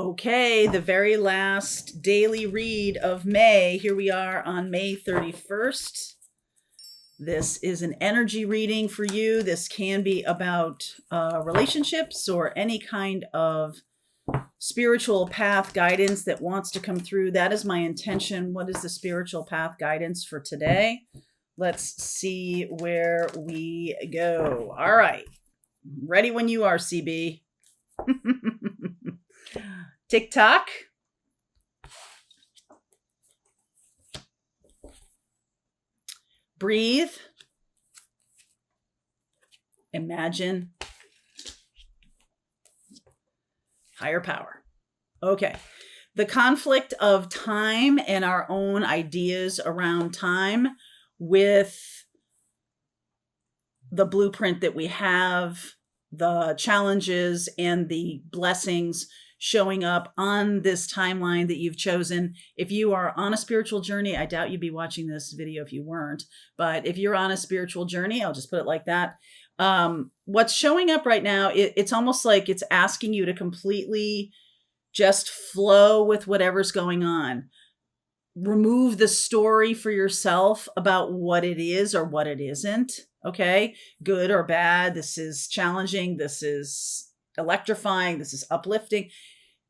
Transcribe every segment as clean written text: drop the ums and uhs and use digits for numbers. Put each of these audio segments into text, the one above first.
Okay, the very last daily read of May. Here we are on May 31st. This is an energy reading for you. This can be about relationships or any kind of spiritual path guidance that wants to come through. That is my intention. What is the spiritual path guidance for today? Let's see where we go. All right. Ready when you are, CB. TikTok. Breathe. Imagine. Higher power. Okay. The conflict of time and our own ideas around time with the blueprint that we have, the challenges and the blessings showing up on this timeline that you've chosen. If you are on a spiritual journey, I doubt you'd be watching this video if you weren't, but if you're on a spiritual journey, I'll just put it like that. What's showing up right now, it's almost like it's asking you to completely just flow with whatever's going on. Remove the story for yourself about what it is or what it isn't. Okay, good or bad. This is challenging. This is electrifying. This is uplifting.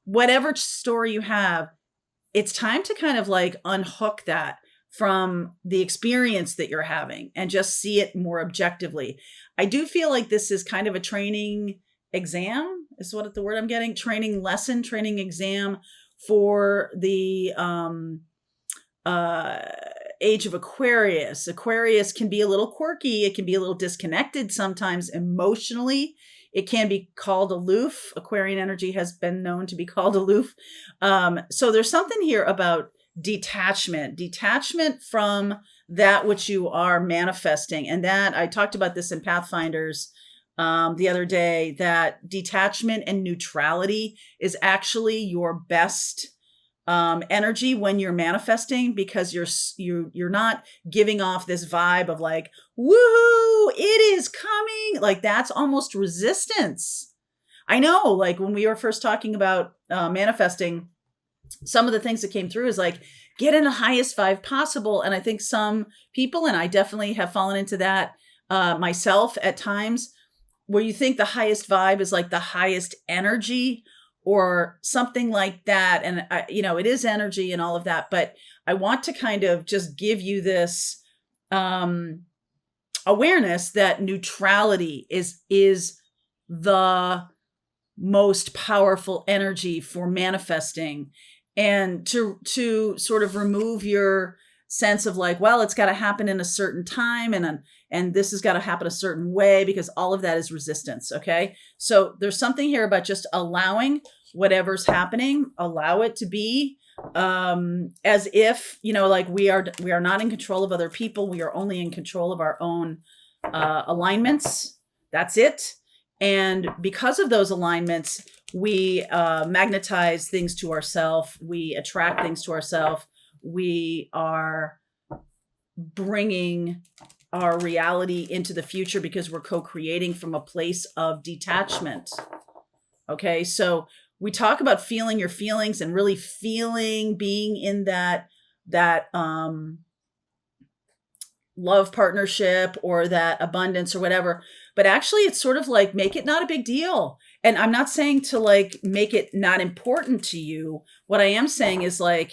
Whatever story you have, it's time to kind of like unhook that from the experience that you're having and just see it more objectively. I do feel like this is kind of a training exam, is what the word I'm getting. Training lesson, training exam for the age of Aquarius. Aquarius can be a little quirky. It can be a little disconnected sometimes emotionally. It can be called aloof. Aquarian energy has been known to be called aloof. So there's something here about detachment from that which you are manifesting. And that I talked about this in Pathfinders the other day, that detachment and neutrality is actually your best energy when you're manifesting, because you're not giving off this vibe of like, woohoo, it is coming. Like that's almost resistance. I know, like when we were first talking about manifesting, some of the things that came through is like, get in the highest vibe possible. And I think some people, and I definitely have fallen into that myself at times, where you think the highest vibe is like the highest energy or something like that. And it is energy and all of that, but I want to kind of just give you this awareness that neutrality is the most powerful energy for manifesting, and to sort of remove your sense of like, well, it's got to happen in a certain time and this has got to happen a certain way, because all of that is resistance. Okay. So there's something here about just allowing whatever's happening, allow it to be as if, like we are not in control of other people. We are only in control of our own alignments. That's it. And because of those alignments, we magnetize things to ourselves. We attract things to ourselves. We are bringing our reality into the future because we're co-creating from a place of detachment. Okay, so we talk about feeling your feelings and really being in that love partnership or that abundance or whatever. But actually, it's sort of like, make it not a big deal. And I'm not saying to like make it not important to you. What I am saying is like,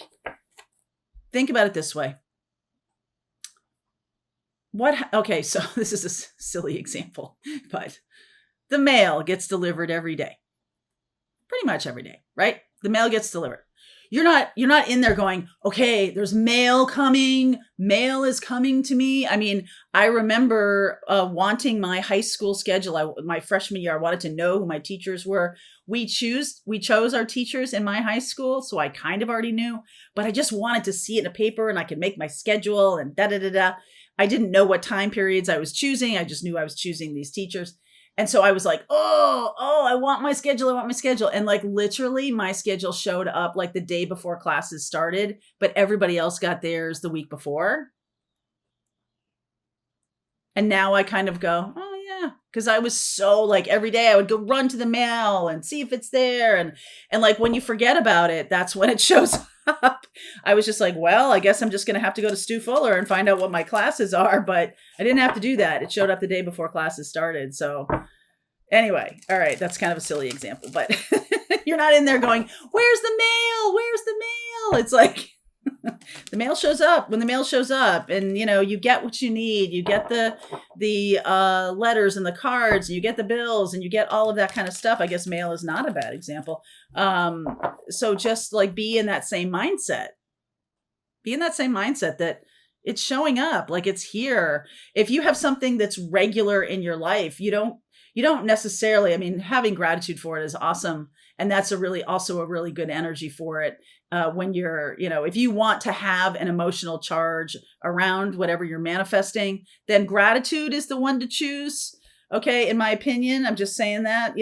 think about it this way. Okay, so this is a silly example, but the mail gets delivered every day. Pretty much every day, right? The mail gets delivered. You're not in there going, okay, there's mail coming. Mail is coming to me. I mean, I remember wanting my high school schedule. My freshman year, I wanted to know who my teachers were. We chose our teachers in my high school, so I kind of already knew, but I just wanted to see it in a paper and I could make my schedule and da-da-da-da. I didn't know what time periods I was choosing. I just knew I was choosing these teachers. And so I was like, oh, I want my schedule. And like literally my schedule showed up like the day before classes started, but everybody else got theirs the week before. And now I kind of go, oh yeah, because I was so like every day I would go run to the mail and see if it's there. And like when you forget about it, that's when it shows up. I was just like, well, I guess I'm just going to have to go to Stu Fuller and find out what my classes are. But I didn't have to do that. It showed up the day before classes started. So anyway, all right, that's kind of a silly example, but you're not in there going, where's the mail? Where's the mail? It's like, the mail shows up when the mail shows up, and you get what you need. You get the letters and the cards, and you get the bills, and you get all of that kind of stuff. I guess mail is not a bad example. So just like be in that same mindset. Be in that same mindset that it's showing up, like it's here. If you have something that's regular in your life, you don't necessarily, I mean, having gratitude for it is awesome. And that's also a really good energy for it. When you're, if you want to have an emotional charge around whatever you're manifesting, then gratitude is the one to choose. Okay. In my opinion, I'm just saying that,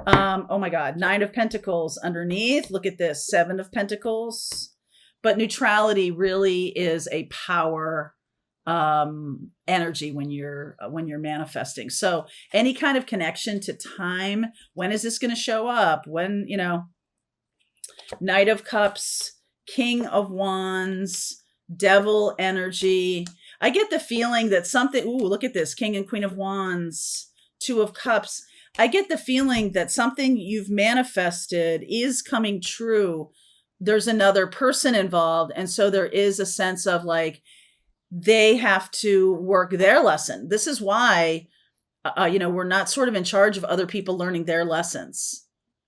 oh my God, 9 of Pentacles underneath. Look at this, 7 of Pentacles. But neutrality really is a power energy when you're manifesting. So any kind of connection to time, when is this going to show up? When, Knight of Cups, King of Wands, Devil energy. I get the feeling that something, look at this, King and Queen of Wands, 2 of Cups. I get the feeling that something you've manifested is coming true. There's another person involved. And so there is a sense of like, they have to work their lesson. This is why, we're not sort of in charge of other people learning their lessons.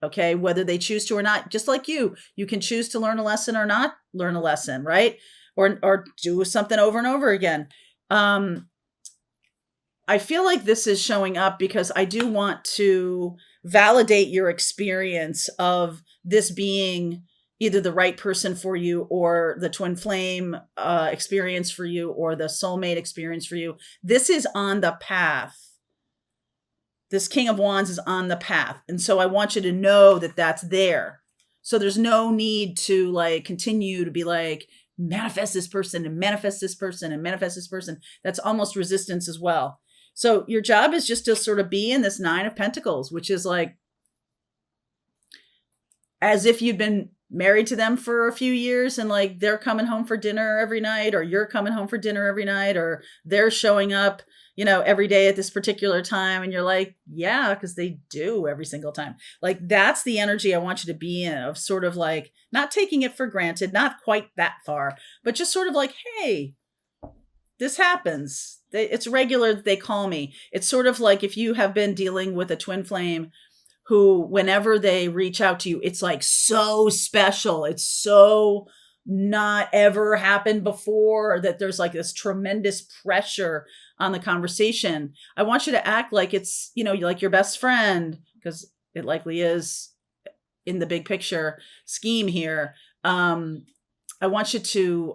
Okay. Whether they choose to or not, just like you can choose to learn a lesson or not learn a lesson, right? Or do something over and over again. I feel like this is showing up because I do want to validate your experience of this being either the right person for you or the twin flame experience for you or the soulmate experience for you. This is on the path. This King of Wands is on the path. And so I want you to know that that's there. So there's no need to like continue to be like, manifest this person and manifest this person and manifest this person. That's almost resistance as well. So your job is just to sort of be in this 9 of Pentacles, which is like as if you'd been married to them for a few years and like they're coming home for dinner every night, or you're coming home for dinner every night, or they're showing up, every day at this particular time. And you're like, yeah, because they do every single time. Like that's the energy I want you to be in, of sort of like not taking it for granted, not quite that far, but just sort of like, hey, this happens. It's regular that they call me. It's sort of like if you have been dealing with a twin flame who, whenever they reach out to you, it's like so special. It's so not ever happened before, that there's like this tremendous pressure on the conversation. I want you to act like it's, like your best friend, because it likely is in the big picture scheme here. I want you to,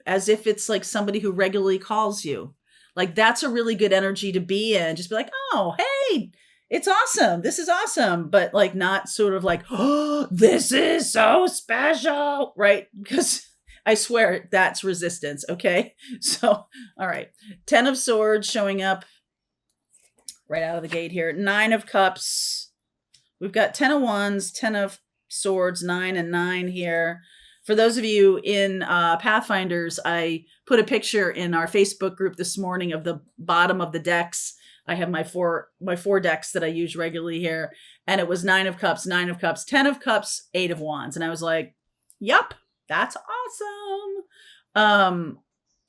as if it's like somebody who regularly calls you. Like that's a really good energy to be in. Just be like, oh, hey, it's awesome. This is awesome. But like not sort of like, oh, this is so special, right? Because I swear that's resistance. Okay. So, all right. 10 of Swords showing up right out of the gate here. 9 of Cups. We've got 10 of Wands, 10 of Swords, 9 and 9 here. For those of you in Pathfinders, I put a picture in our Facebook group this morning of the bottom of the decks. I have my four decks that I use regularly here. And it was 9 of Cups, 9 of Cups, 10 of Cups, 8 of Wands. And I was like, yup, that's awesome.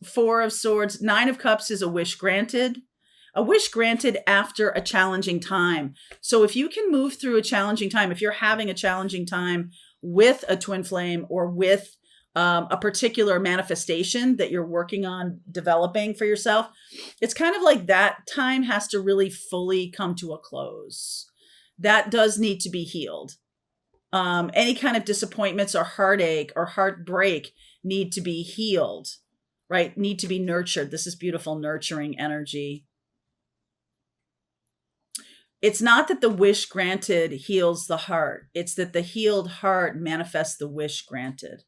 4 of Swords, 9 of Cups is a wish granted. A wish granted after a challenging time. So if you can move through a challenging time, if you're having a challenging time with a twin flame or with a particular manifestation that you're working on developing for yourself, it's kind of like that time has to really fully come to a close. That does need to be healed. Any kind of disappointments or heartache or heartbreak need to be healed, right? Need to be nurtured. This is beautiful, nurturing energy. It's not that the wish granted heals the heart. It's that the healed heart manifests the wish granted.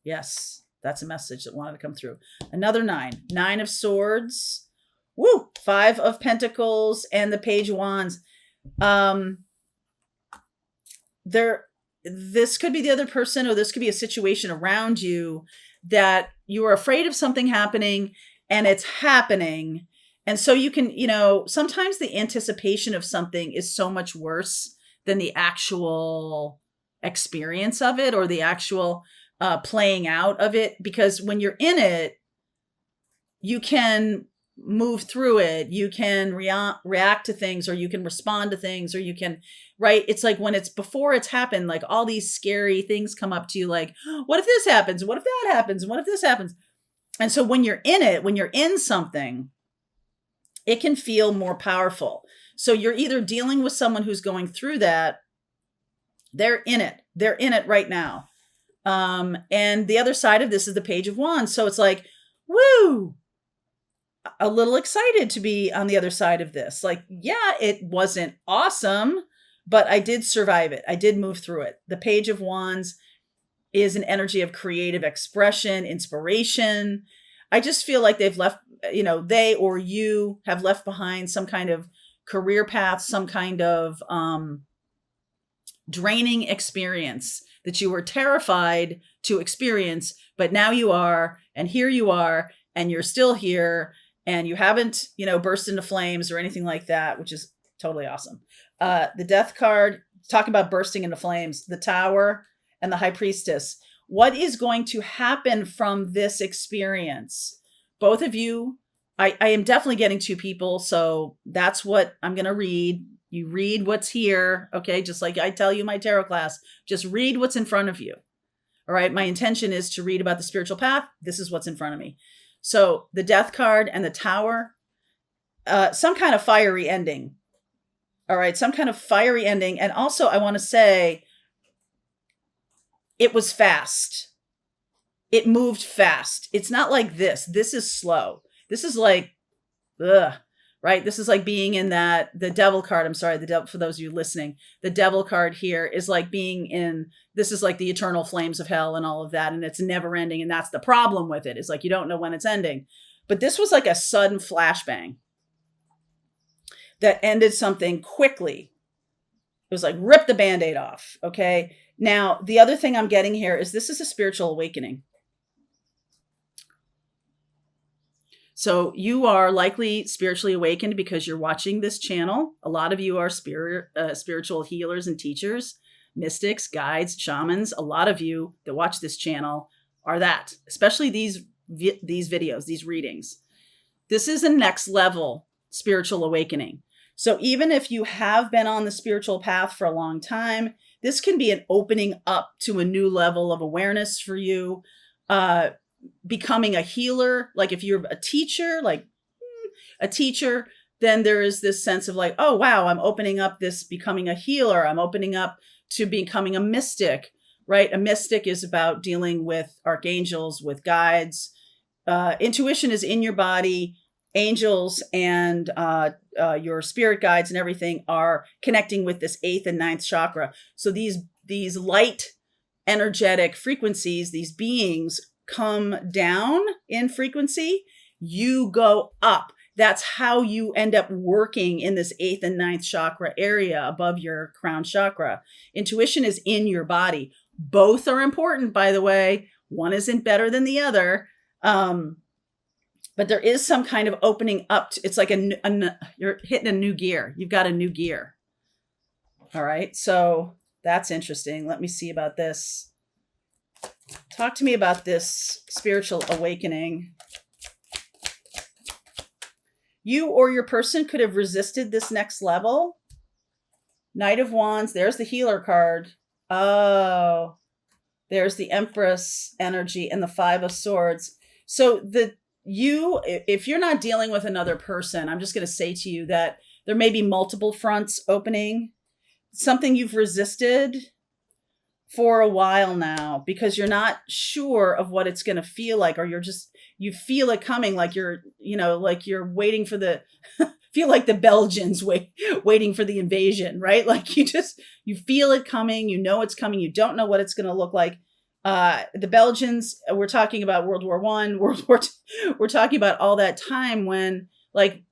Yes, that's a message that wanted to come through. Another 9 of Swords, Woo! 5 of Pentacles and the Page of Wands. This could be the other person, or this could be a situation around you that you are afraid of something happening, and it's happening. And so you can, sometimes the anticipation of something is so much worse than the actual experience of it, or the actual playing out of it. Because when you're in it, you can move through it. You can react to things, or you can respond to things, or you can, right? It's like when it's before it's happened, like all these scary things come up to you, like, what if this happens? What if that happens? What if this happens? And so when you're in it, when you're in something, it can feel more powerful. So you're either dealing with someone who's going through that. They're in it. They're in it right now. And the other side of this is the Page of Wands. So it's like, woo, a little excited to be on the other side of this. Like, yeah, it wasn't awesome, but I did survive it. I did move through it. The Page of Wands is an energy of creative expression, inspiration. I just feel like they've left, they or you have left behind some kind of career path, some kind of draining experience that you were terrified to experience, but now you are, and here you are, and you're still here, and you haven't, burst into flames or anything like that, which is totally awesome. The Death card, talk about bursting into flames, the Tower and the High Priestess. What is going to happen from this experience? Both of you, I am definitely getting 2 people, so that's what I'm going to read. You read what's here, okay? Just like I tell you my tarot class, just read what's in front of you. All right, my intention is to read about the spiritual path. This is what's in front of me. So the Death card and the Tower, some kind of fiery ending. All right, some kind of fiery ending. And also I want to say it was fast. It moved fast. It's not like this. This is slow. This is like, right? This is like being in the Devil card. I'm sorry, the Devil, for those of you listening, the Devil card here is like being in, this is like the eternal flames of hell and all of that. And it's never ending. And that's the problem with it. It's like, you don't know when it's ending. But this was like a sudden flashbang that ended something quickly. It was like, rip the Band-Aid off. Okay. Now, the other thing I'm getting here is this is a spiritual awakening. So you are likely spiritually awakened because you're watching this channel. A lot of you are spiritual healers and teachers, mystics, guides, shamans. A lot of you that watch this channel are that, especially these videos, these readings. This is a next level spiritual awakening. So even if you have been on the spiritual path for a long time, this can be an opening up to a new level of awareness for you. Becoming a healer, like if you're a teacher, then there is this sense of like, oh, wow, I'm opening up this, becoming a healer. I'm opening up to becoming a mystic, right? A mystic is about dealing with archangels, with guides. Intuition is in your body. Angels and your spirit guides and everything are connecting with this 8th and 9th chakra. So these light energetic frequencies, these beings come down in frequency, you go up. That's how you end up working in this 8th and 9th chakra area above your crown chakra. Intuition is in your body. Both are important, by the way. One isn't better than the other. But there is some kind of opening up. It's like you're hitting a new gear. You've got a new gear. All right. So that's interesting. Let me see about this. Talk to me about this spiritual awakening. You or your person could have resisted this next level. Knight of Wands. There's the healer card. Oh, there's the Empress energy and the 5 of Swords. So if you're not dealing with another person, I'm just going to say to you that there may be multiple fronts opening. Something you've resisted for a while now because you're not sure of what it's going to feel like, or you feel it coming, like you're waiting for feel like the Belgians waiting for the invasion, right? Like you feel it coming, it's coming. You don't know what it's going to look like. The Belgians, we're talking about World War I, World War II. We're talking about all that time when like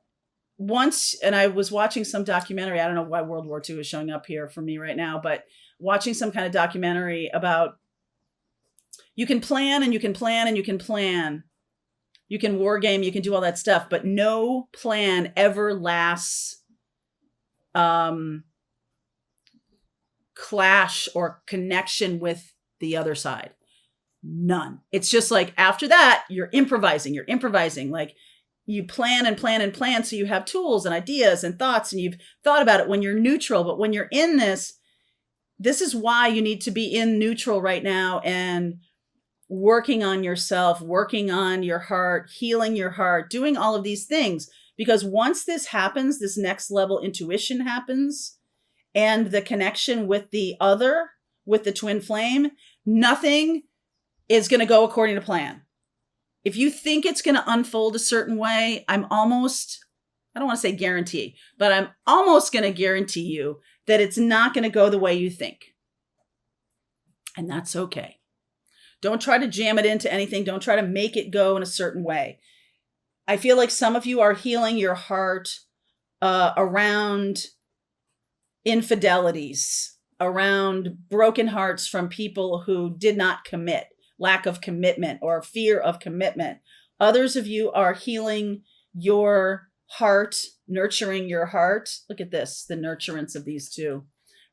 and I was watching some documentary. I don't know why World War II is showing up here for me right now, but watching some kind of documentary about you can plan and you can plan and you can plan. You can war game, you can do all that stuff, but no plan ever lasts clash or connection with the other side. None. It's just like after that, you're improvising. Like you plan and plan and plan. So you have tools and ideas and thoughts, and you've thought about it when you're neutral. But when you're in this is why you need to be in neutral right now and working on yourself, working on your heart, healing your heart, doing all of these things. Because once this happens, this next level intuition happens, and the connection with the other, with the twin flame, nothing is going to go according to plan. If you think it's going to unfold a certain way, I don't want to say guarantee, but I'm almost going to guarantee you that it's not going to go the way you think. And that's okay. Don't try to jam it into anything. Don't try to make it go in a certain way. I feel like some of you are healing your heart around infidelities, around broken hearts from people who did not commit, lack of commitment or fear of commitment. Others of you are healing your heart, nurturing your heart. Look at this, the nurturance of these two,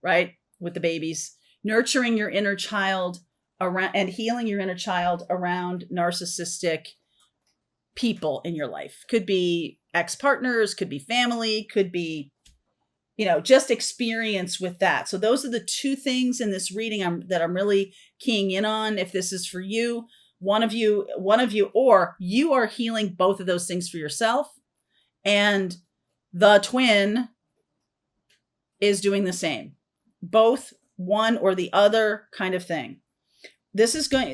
right? With the babies, nurturing your inner child around and healing your inner child around narcissistic people in your life. Could be ex-partners, could be family, could be, just experience with that. So those are the two things in this reading that I'm really keying in on. If this is for you, one of you, or you are healing both of those things for yourself, and the twin is doing the same, both one or the other kind of thing. This is one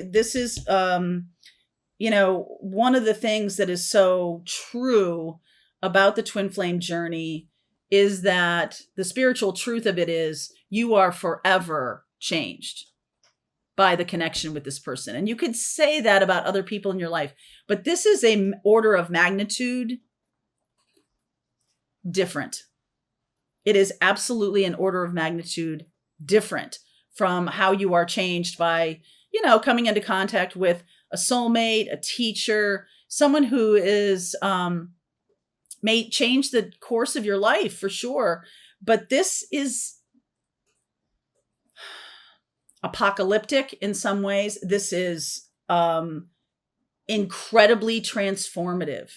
of the things that is so true about the twin flame journey is that the spiritual truth of it is you are forever changed by the connection with this person. And you could say that about other people in your life, but this is an order of magnitude different. It is absolutely an order of magnitude different from how you are changed by, coming into contact with a soulmate, a teacher, someone who is, may change the course of your life for sure. But this is apocalyptic in some ways. This is incredibly transformative.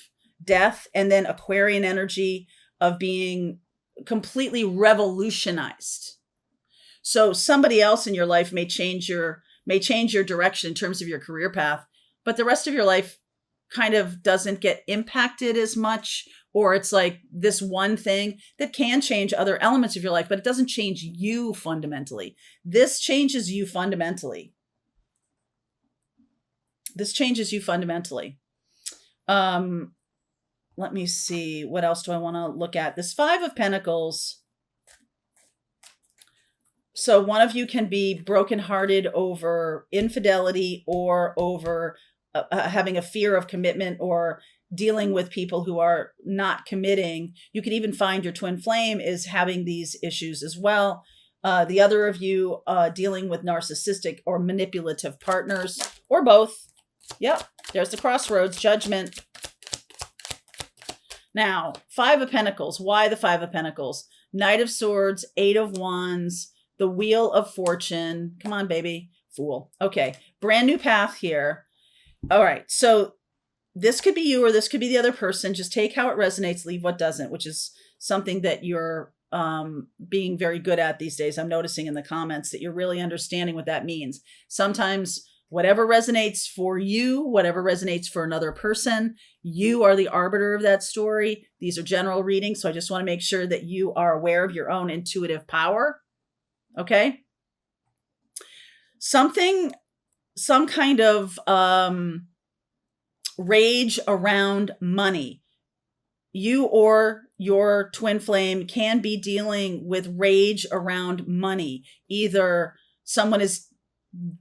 Death and then Aquarian energy of being completely revolutionized. So somebody else in your life may change your direction in terms of your career path, but the rest of your life kind of doesn't get impacted as much, or it's like this one thing that can change other elements of your life, but it doesn't change you fundamentally. This changes you fundamentally. Let me see. What else do I want to look at? This Five of Pentacles. So one of you can be brokenhearted over infidelity or over having a fear of commitment or dealing with people who are not committing. You could even find your twin flame is having these issues as well. The other of you dealing with narcissistic or manipulative partners, or both. Yep, there's the crossroads, judgment. Now, Five of Pentacles. Why the Five of Pentacles? Knight of Swords, Eight of Wands, the Wheel of Fortune. Come on, baby. Fool. Okay, brand new path here. All right, so this could be you or this could be the other person. Just take how it resonates, leave what doesn't, which is something that you're being very good at these days. I'm noticing in the comments that you're really understanding what that means. Sometimes whatever resonates for you, whatever resonates for another person, you are the arbiter of that story. These are general readings, so I just want to make sure that you are aware of your own intuitive power. Okay? Some kind of rage around money. You or your twin flame can be dealing with rage around money. Either someone is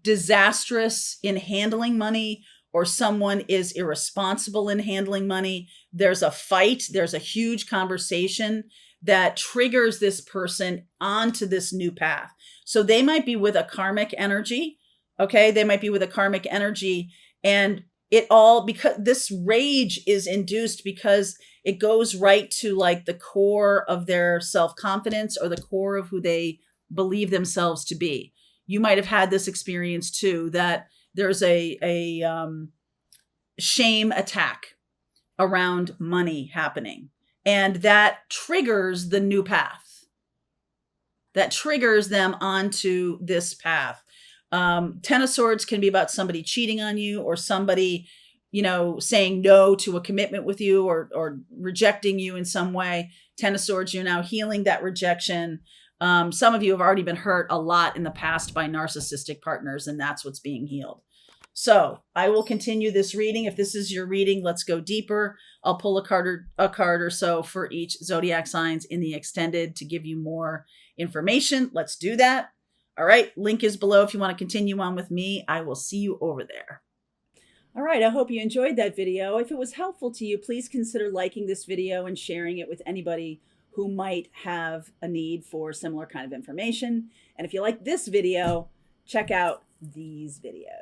disastrous in handling money, or someone is irresponsible in handling money. There's a fight, there's a huge conversation that triggers this person onto this new path. So they might be with a karmic energy. Okay. They might be with a karmic energy, and it all, because this rage is induced because it goes right to like the core of their self-confidence or the core of who they believe themselves to be. You might have had this experience too, that there's a shame attack around money happening, and that triggers the new path, that triggers them onto this path. Ten of Swords can be about somebody cheating on you, or somebody, saying no to a commitment with you, or rejecting you in some way. Ten of Swords, you're now healing that rejection. Some of you have already been hurt a lot in the past by narcissistic partners, and that's what's being healed. So I will continue this reading. If this is your reading, let's go deeper. I'll pull a card or so for each zodiac signs in the extended to give you more information. Let's do that. All right. Link is below if you want to continue on with me. I will see you over there. All right. I hope you enjoyed that video. If it was helpful to you, please consider liking this video and sharing it with anybody who might have a need for similar kind of information. And if you like this video, check out these videos.